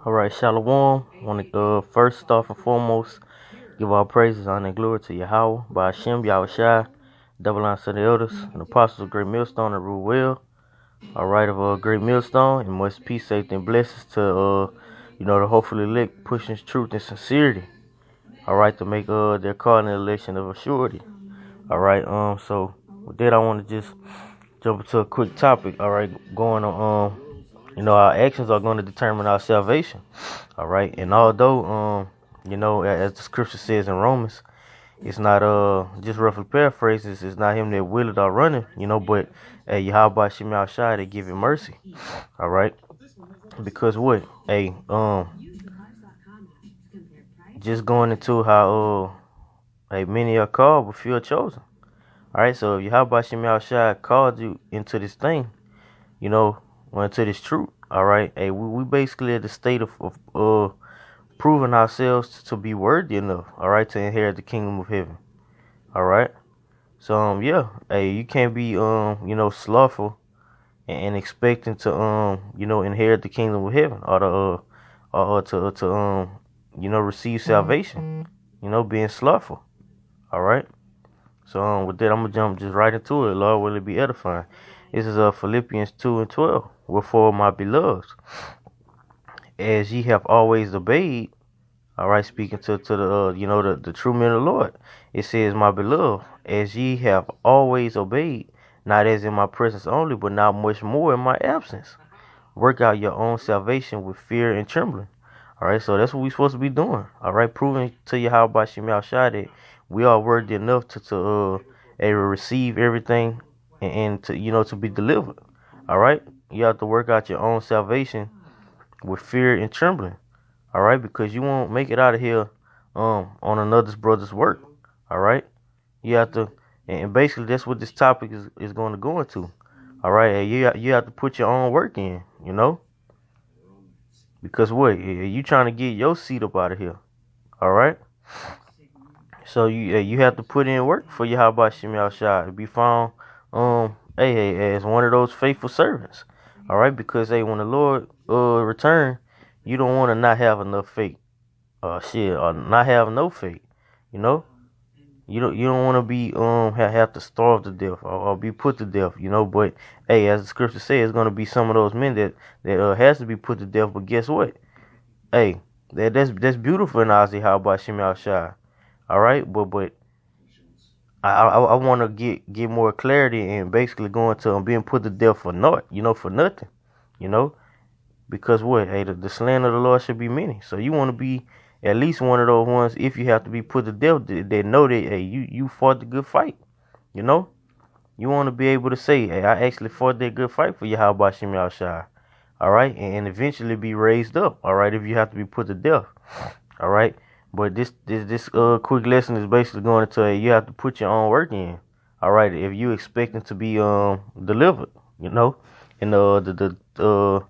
All right, Shalom. Want to first off and foremost give all praises, honor, and glory to Yahweh, by Hashem, Yahushai, double honor to the elders, and apostles of Great Millstone and rule well. All right, of Great Millstone, and much peace, safety, and blessings to the hopefully elect, pushing truth and sincerity. All right, to make their calling and election of a surety. All right, so with that, I want to just jump into a quick topic. All right, going on our actions are going to determine our salvation. All right. And although, as the scripture says in Romans, it's not, just roughly paraphrases, it's not him that willeth or running, but Yahweh Shem Shai, they give him mercy. All right. Because what? Just going into how, many are called, but few are chosen. All right. So if Yahweh Shem Shai called you into this thing, into this truth. All right. We basically at the state of proving ourselves to be worthy enough. All right, to inherit the kingdom of heaven. All right. So you can't be slothful and expecting to inherit the kingdom of heaven or to receive salvation. Being slothful. All right. So with that, I'm gonna jump just right into it. Lord, will it be edifying? This is Philippians 2:12. Wherefore, my beloveds, as ye have always obeyed, all right, speaking to the true men of the Lord, it says, my beloved, as ye have always obeyed, not as in my presence only, but now much more in my absence. Work out your own salvation with fear and trembling. All right, so that's what we're supposed to be doing. All right, proving to you how about Shemal Shai that we are worthy enough to receive everything and to be delivered. All right, you have to work out your own salvation with fear and trembling. All right, because you won't make it out of here on another brother's work. All right, you have to, and basically that's what this topic is going to go into. All right, and you have to put your own work in, because what, you trying to get your seat up out of here. All right, so you have to put in work for your Yahweh Shem Shai to be found as one of those faithful servants. All right, because when the Lord return, you don't want to not have enough faith, or not have no faith. You don't want to be have to starve to death or be put to death. But as the scripture says, it's gonna be some of those men that has to be put to death. But guess what? That's beautiful in Isaiah how about Shemal Shai. All right, but I want to get more clarity and basically going to being put to death for naught, for nothing, because what, the slander of the Lord should be many. So you want to be at least one of those ones. If you have to be put to death, they know that you fought the good fight. You want to be able to say, I actually fought that good fight for Yahweh Shem Shai. All right, and eventually be raised up. All right, if you have to be put to death. All right. But this quick lesson is basically going to tell you have to put your own work in. All right, if you expecting to be delivered, and the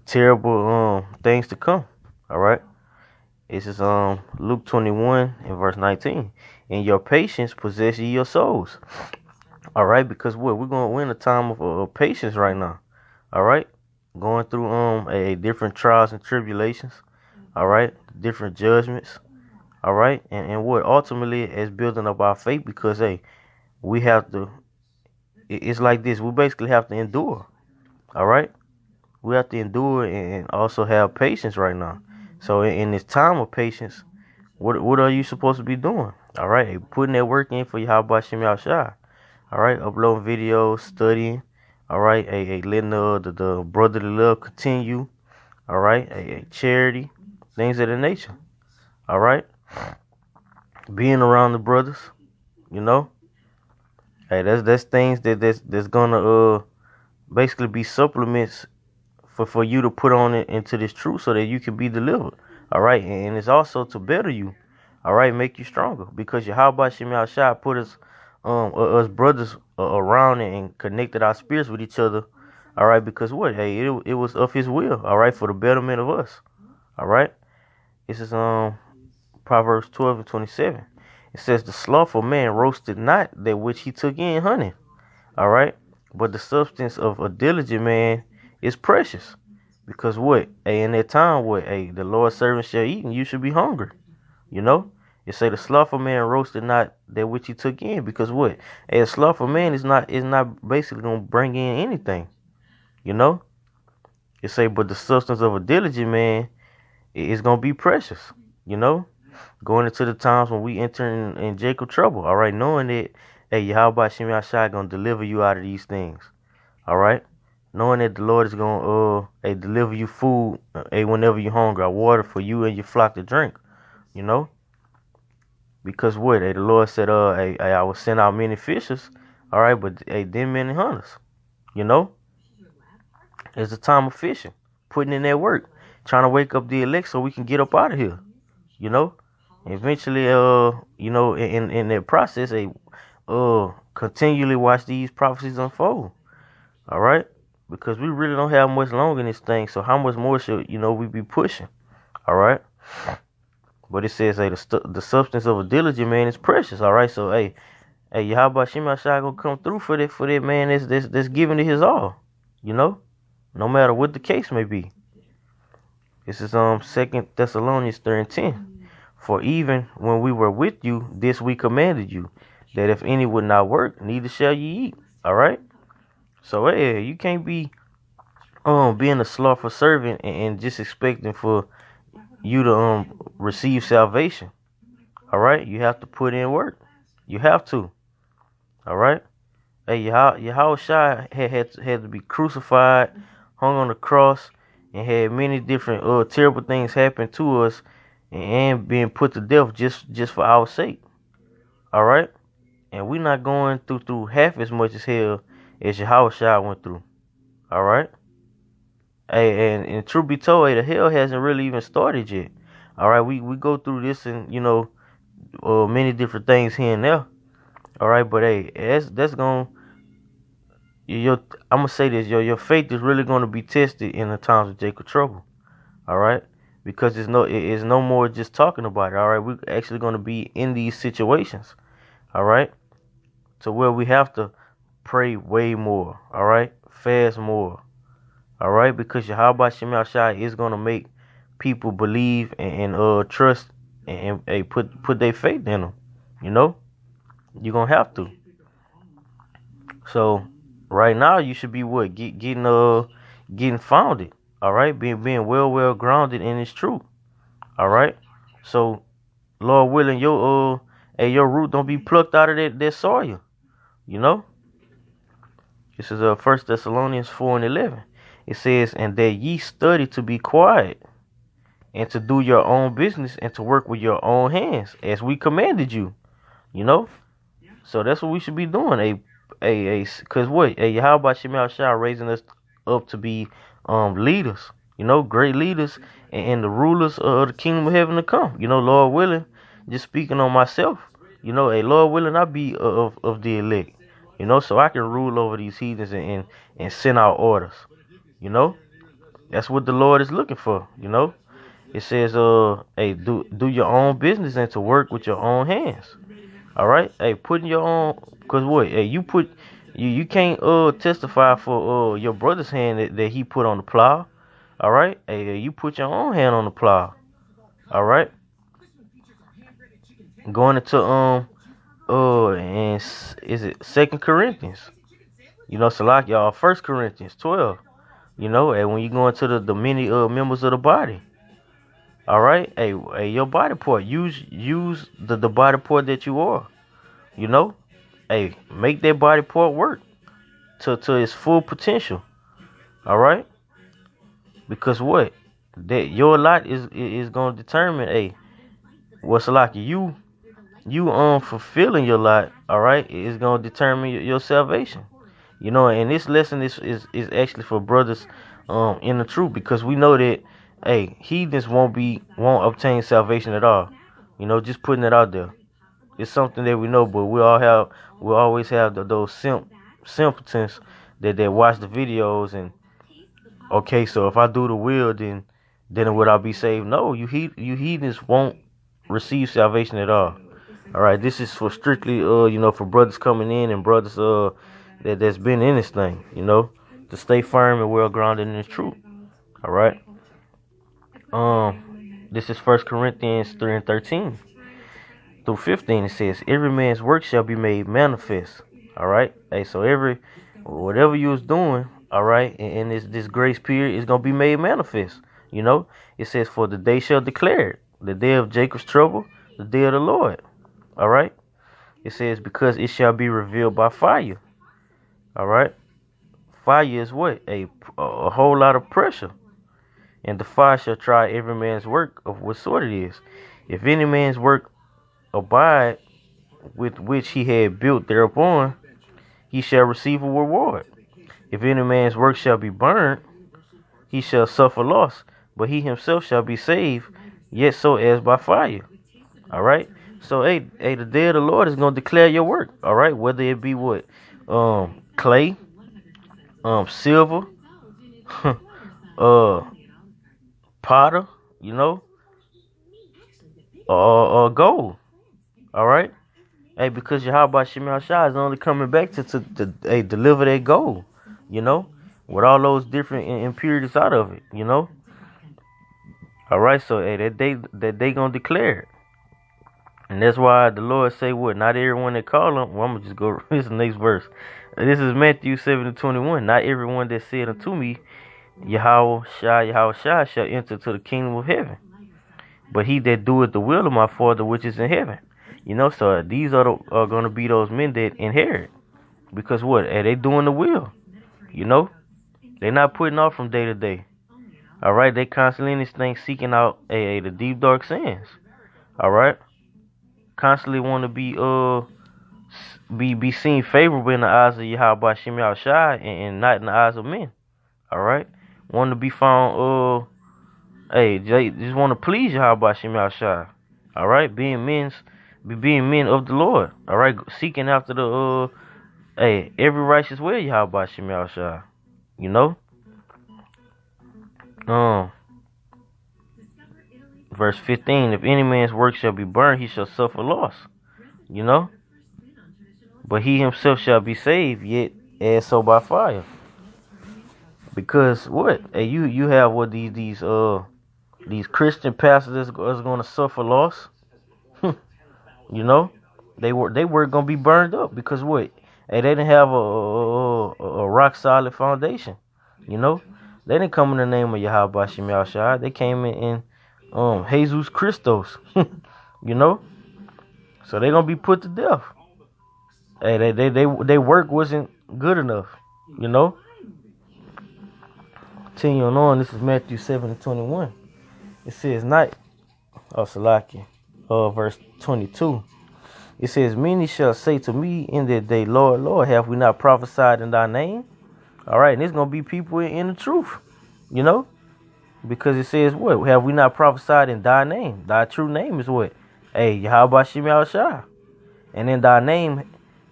terrible things to come. All right, this is Luke 21 and verse 19. In your patience possess ye your souls. All right, because we're in a time of patience right now. All right, going through different trials and tribulations. All right, different judgments. All right, and what ultimately is building up our faith, because we have to. It's like this. We basically have to endure. All right, we have to endure and also have patience right now. So in this time of patience, what are you supposed to be doing? All right, putting that work in for Yahweh Shem Shai. All right, uploading videos, studying. All right, letting the brotherly love continue. All right, charity. Things of the nature. All right, being around the brothers, that's things that's gonna basically be supplements for you to put on it into this truth so that you can be delivered. All right, and it's also to better you. All right, make you stronger, because Yahweh Shem Shai put us brothers around and connected our spirits with each other. All right, because what? It was of His will. All right, for the betterment of us. All right. This is Proverbs 12 and 27. It says, the slothful man roasted not that which he took in honey. All right. But the substance of a diligent man is precious, Because what? Hey, in that time, what? Hey, the Lord's servant shall eat, and you should be hungry. You know? It say the slothful man roasted not that which he took in. Because what? Hey, a slothful man is not basically gonna bring in anything. You know? It say, but the substance of a diligent man is gonna be precious. You know? Going into the times when we enter in Jacob trouble. All right, knowing that, hey, Yahweh Shem Yahshai gonna deliver you out of these things. All right, knowing that the Lord is gonna hey, deliver you food, hey, whenever you're hungry, water for you and your flock to drink. You know, because what? Hey, the Lord said, hey, I will send out many fishers. All right, but hey, then many hunters. You know, it's a time of fishing, putting in that work, trying to wake up the elect so we can get up out of here. You know. Eventually, you know, in that process, they continually watch these prophecies unfold. All right, because we really don't have much longer in this thing. So how much more should we be pushing? All right, but it says, hey, the substance of a diligent man is precious. All right, so hey, Yahweh Shema Shai gonna come through for that man that's giving it his all. You know, no matter what the case may be. This is 2 Thessalonians 3:10. For even when we were with you, this we commanded you, that if any would not work, neither shall ye eat. All right. So hey, you can't be being a slothful servant and just expecting for you to receive salvation. All right. You have to put in work. You have to. All right. Hey, Yahweh Shai had to be crucified, hung on the cross, and had many different terrible things happen to us. And being put to death just for our sake. All right? And we're not going through half as much as hell as Yahweh Shai went through. All right? Hey, and truth be told, hey, the hell hasn't really even started yet. All right? We go through this and, many different things here and there. All right? But, hey, that's going to... I'm going to say this. Your faith is really going to be tested in the times of Jacob trouble. All right? Because it's no more just talking about it. All right, we're actually going to be in these situations. All right, to where we have to pray way more. All right, fast more. All right, because Yahweh Shem Shai is going to make people believe and trust and put their faith in them. You know, you're gonna have to. So right now you should be getting founded. All right, being well grounded in His truth. All right, so Lord willing, your root don't be plucked out of that soil. You know, this is 1 Thessalonians 4:11. It says, and that ye study to be quiet, and to do your own business, and to work with your own hands, as we commanded you. You know, so that's what we should be doing. Cause what? Yahweh Shem Shai raising us up to be leaders, great leaders and the rulers of the kingdom of heaven to come. Lord willing, just speaking on myself, Lord willing, I be of the elect, so I can rule over these heathens and send out orders. That's what the Lord is looking for. It says, hey, do your own business and to work with your own hands. All right, hey, putting your own, cause what? Hey, you can't testify for your brother's hand that he put on the plow. All right, hey, you put your own hand on the plow. All right, going into and is it 2 Corinthians? So like y'all 1 Corinthians 12. And when you go into the many members of the body. All right, hey, your body part. Use the body part that you are. Hey, make that body part work to its full potential. All right, because what? That your lot is gonna determine. Hey, what's like you fulfilling your lot. All right, is gonna determine your salvation. And this lesson is actually for brothers in the truth, because we know that. Hey, heathens won't obtain salvation at all. Just putting it out there. It's something that we know, but we always have those simpletons that watch the videos and okay, so if I do the will, then would I be saved? No, you heathens won't receive salvation at all. All right, this is for strictly for brothers coming in and brothers that's been in this thing, to stay firm and well grounded in the truth. All right. This is 1 Corinthians 3:13 through 15. It says, "Every man's work shall be made manifest." All right. Hey, so whatever you was doing, all right, in this grace period is gonna be made manifest. You know, it says, "For the day shall declare it, the day of Jacob's trouble, the day of the Lord." All right. It says, "Because it shall be revealed by fire." All right. Fire is what? A whole lot of pressure. "And the fire shall try every man's work of what sort it is. If any man's work abide with which he had built thereupon, he shall receive a reward. If any man's work shall be burned, he shall suffer loss, but he himself shall be saved, yet so as by fire." All right. So, the day of the Lord is gonna declare your work. All right, whether it be what, clay, silver, potter, you know, or gold. All right. Hey, because Yahweh Shemel Shah is only coming back to deliver that gold, you know, with all those different impurities out of it, you know. All right, so that they gonna declare it, and that's why the Lord say what? Not everyone that call him. Well, I'm gonna just go. This is the next verse. This is Matthew 7:21. "Not everyone that said unto me, Yahweh Shah shall enter to the kingdom of heaven, but he that doeth the will of my Father which is in heaven." You know, so these are going to be those men that inherit. Because what? They doing the will. You know? They're not putting off from day to day. All right? They constantly in this thing seeking out the deep, dark sins. All right? Constantly want to be seen favorable in the eyes of Yahweh Shem Shai and not in the eyes of men. All right? Want to be found, they just want to please Yahweh Shem Shai. All right? Being men of the Lord. All right, seeking after the every righteous way, Yahweh Shem Shai. You know. Verse 15: "If any man's work shall be burned, he shall suffer loss." You know. "But he himself shall be saved, yet as so by fire." Because what? You have what these Christian pastors is going to suffer loss. You know, they were gonna be burned up because what? They didn't have a rock solid foundation. You know, they didn't come in the name of Yahweh Shem Shai. They came in Jesus Christos. You know, so they're gonna be put to death. They work wasn't good enough. You know. Continuing on, this is Matthew 7:21. It says, "Not, Salaki." Verse 22. It says, "Many shall say to me in that day, Lord, Lord, have we not prophesied in thy name?" All right, and it's going to be people in the truth, you know, because it says what? "Have we not prophesied in thy name?" Thy true name is what? Yahweh Shem Shai. "And in thy name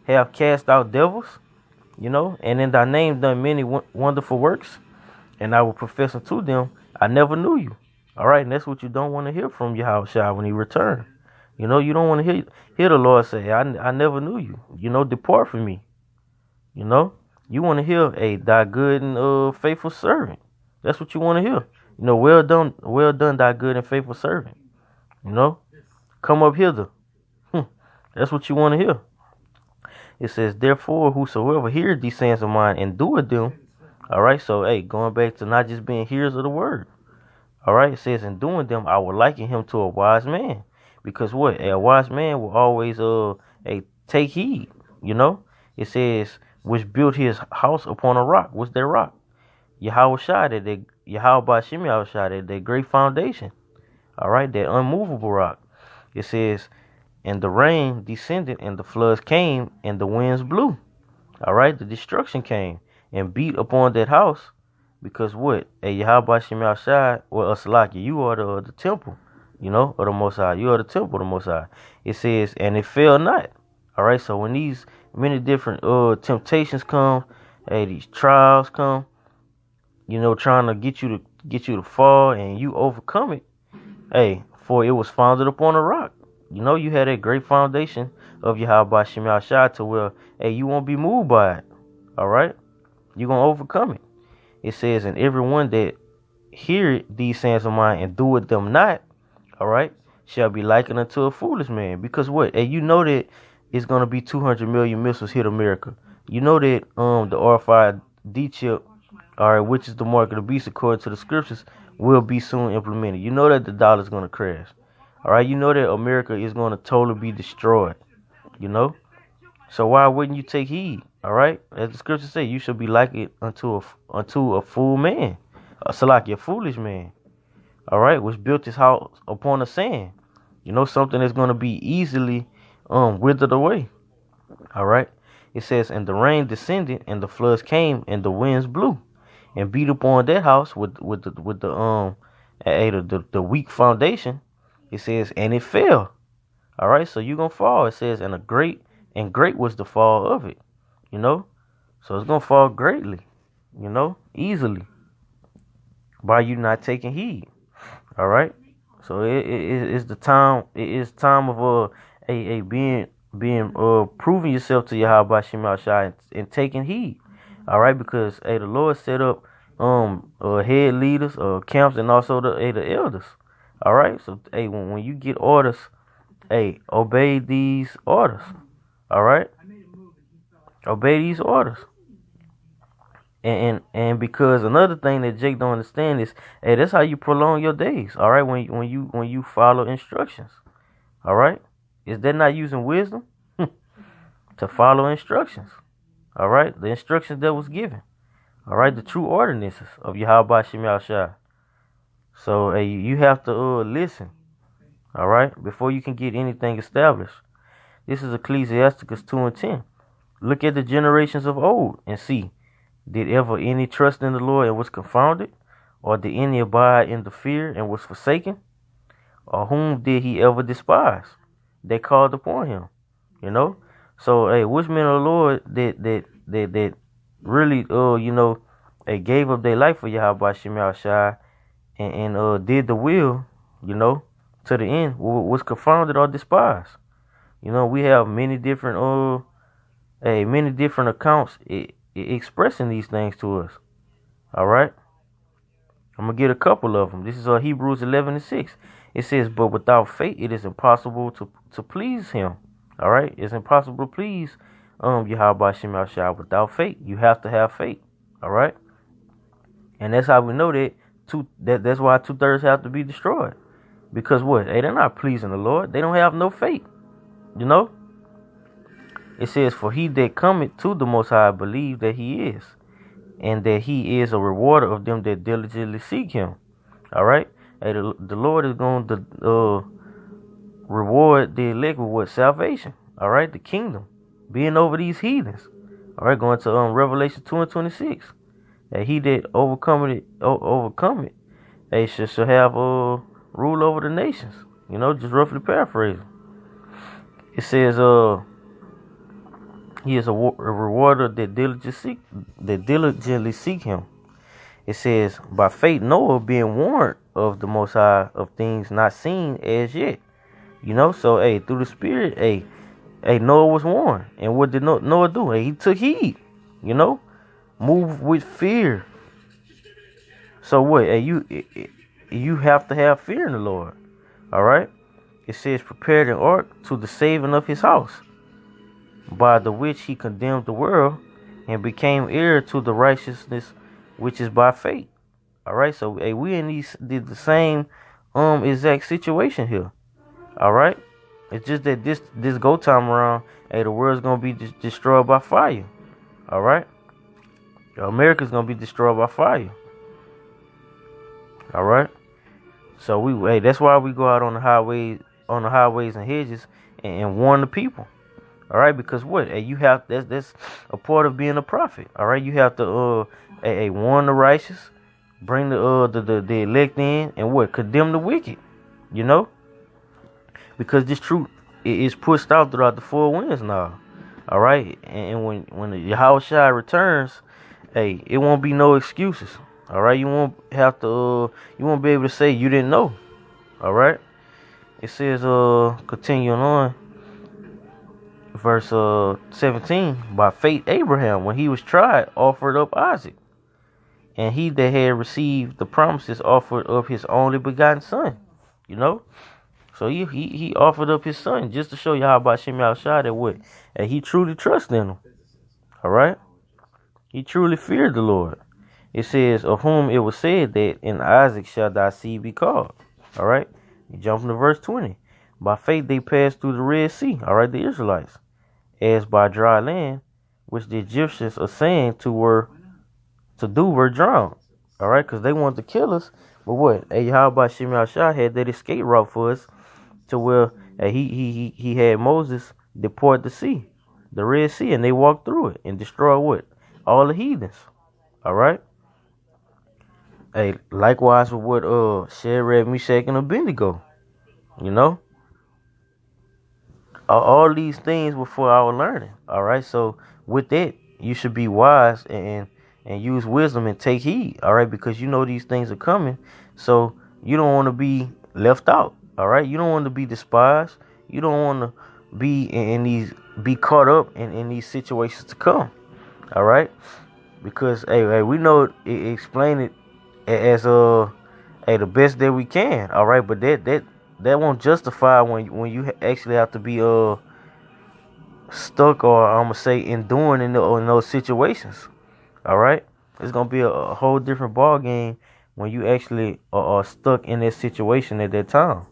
have cast out devils," you know, "and in thy name done many wonderful works. And I will profess unto them, I never knew you." All right, and that's what you don't want to hear from Yahweh Shai when he returns. You know, you don't want to hear the Lord say, I never knew you. You know, depart from me. You know, you want to hear, thy good and faithful servant. That's what you want to hear. You know, well done, thy good and faithful servant. You know, come up hither. That's what you want to hear. It says, "Therefore, whosoever hears these sayings of mine and doeth them." All right, so, going back to not just being hearers of the word. All right, it says, "In doing them, I will liken him to a wise man." Because what? A wise man will always take heed. You know, it says, "Which built his house upon a rock." What's that rock? Yahweh Shai, Yahweh Shem Shai, that great foundation. All right, that unmovable rock. It says, "And the rain descended, and the floods came, and the winds blew." All right, the destruction came and beat upon that house. Because what? Yahweh Shem Shai, or Salaki, you are the temple, you know, of the Most High. You are the temple of the Most High. It says, "And it fell not." All right, so when these many different temptations come, these trials come, you know, trying to get you to fall, and you overcome it. For it was founded upon a rock. You know, you had a great foundation of Yahweh Shem Shai to where, you won't be moved by it. All right, you're gonna overcome it. It says, "And everyone that hear these sayings of mine and doeth them not, all right, shall be likened unto a foolish man. Because what? And you know that it's gonna be 200 million missiles hit America. You know that the RFID chip, all right, which is the mark of the beast according to the scriptures, will be soon implemented. You know that the dollar's gonna crash. All right, you know that America is gonna totally be destroyed. You know, so why wouldn't you take heed? All right, as the scriptures say, you should be likened unto a fool man, a foolish man. All right, which built his house upon the sand. You know, something that's gonna be easily withered away. All right. It says, and the rain descended, and the floods came, and the winds blew, and beat upon that house with the weak foundation. It says, and it fell. All right, so you're gonna fall. It says, and great was the fall of it. You know, so it's gonna fall greatly. You know, easily by you not taking heed. All right, so it's the time. It is time of being proving yourself to Yahweh Shem Shai and taking heed. All right, because the Lord set up head leaders, camps, and also the elders. All right, so when you get orders, obey these orders. All right, obey these orders. And because another thing that Jake don't understand is, that's how you prolong your days. All right, when you follow instructions. All right, is that not using wisdom to follow instructions? All right, the instructions that was given. All right, the true ordinances of Yahweh Shem Shai. So you have to listen. All right, before you can get anything established. This is Ecclesiasticus 2:10. Look at the generations of old and see. Did ever any trust in the Lord and was confounded? Or did any abide in the fear and was forsaken? Or whom did he ever despise? They called upon him. You know? So, which men of the Lord that really, gave up their life for Yahweh Shem Shai and did the will, you know, to the end, was confounded or despised. You know, we have many different accounts expressing these things to us. All right, I'm gonna get a couple of them. This is Hebrews 11:6. It says, "But without faith, it is impossible to please Him." All right, it's impossible to please Yahweh Shem Shai without faith. You have to have faith. All right, and that's how we know that that's why 2/3 have to be destroyed, because what? They're not pleasing the Lord. They don't have no faith. You know. It says, "For he that cometh to the Most High believe that He is, and that He is a rewarder of them that diligently seek Him." All right, the Lord is going to reward the elect with what? Salvation. All right, the kingdom, being over these heathens. All right, going to Revelation 2:26. That he that overcome it, shall have rule over the nations. You know, just roughly paraphrasing. It says, He is a rewarder that diligently seek Him. It says, by faith Noah being warned of the Most High of things not seen as yet. You know, so through the Spirit, Noah was warned. And what did Noah do? He took heed. You know, move with fear. So what? You have to have fear in the Lord. All right. It says, prepared an ark to the saving of His house, by the which He condemned the world and became heir to the righteousness which is by faith. All right, so we in the same exact situation here. All right, it's just that this go time around, the world's gonna be destroyed by fire. All right, America's gonna be destroyed by fire. All right, so that's why we go out on the highways and hedges and warn the people. All right, because what? You have that's a part of being a prophet. All right, you have to warn the righteous, bring the elect in, and what? Condemn the wicked. You know, because this truth is pushed out throughout the four winds now. All right, and when the Yahweh Shai returns, it won't be no excuses. All right, you won't have to. You won't be able to say you didn't know. All right, it says continuing on. Verse 17, by faith Abraham, when he was tried, offered up Isaac. and he that had received the promises offered up his only begotten son. You know? So he offered up his son just to show you how about Shem Yahushua that what? And he truly trusted in him. Alright? He truly feared the Lord. It says, of whom it was said that in Isaac shall thy seed be called. Alright? You jump into verse 20. By faith they passed through the Red Sea. Alright, the Israelites. As by dry land, which the Egyptians are saying were drowned. Alright, because they wanted to kill us. But what? Hey, how about Shem Yahushua had that escape route for us to where he had Moses depart the sea, the Red Sea, and they walked through it and destroyed what? All the heathens. Alright? Hey, likewise with what Shadrach, Meshach, and Abednego. You know? All these things were for our learning. Alright? So with that, you should be wise and use wisdom and take heed. Alright? Because you know these things are coming. So you don't want to be left out. Alright? You don't want to be despised. You don't want to be caught up in these situations to come. Alright? Because hey, we know explain it as the best that we can. Alright, but that won't justify when you actually have to be stuck, or I'm gonna say enduring in those situations. Alright? It's gonna be a whole different ball game when you actually are stuck in that situation at that time.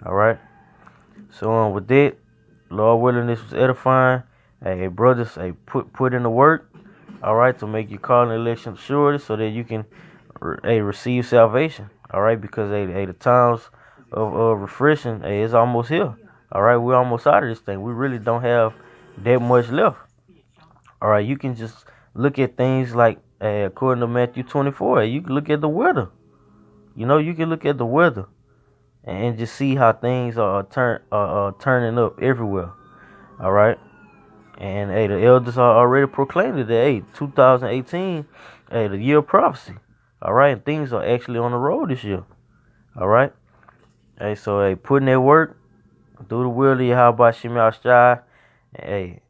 Alright? So with that, Lord willing, this was edifying. Hey, brothers, hey, put in the work, alright, to make your calling and election sure, so that you can receive salvation. Alright, because the times of refreshing is almost here. Alright, we're almost out of this thing. We really don't have that much left. Alright, you can just look at things like according to Matthew 24, you can look at the weather. You know, you can look at the weather and just see how things are turning up everywhere. Alright? And the elders are already proclaimed that 2018, the year of prophecy. Alright, and things are actually on the road this year. Alright? So put in that work, do the will of Yahweh Shem Yahushua, and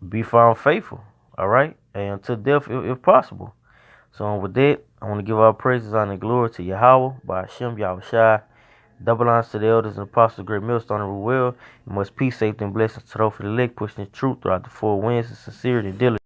be found faithful. Alright? And until death if possible. So with that, I want to give our praises, honor, and glory to Yahweh by Shem Yahushua. Double honors to the elders and apostles of Great Millstone and Ruel. And much peace, safety, and blessings to those for the elect, pushing the truth throughout the four winds and sincerity and diligence.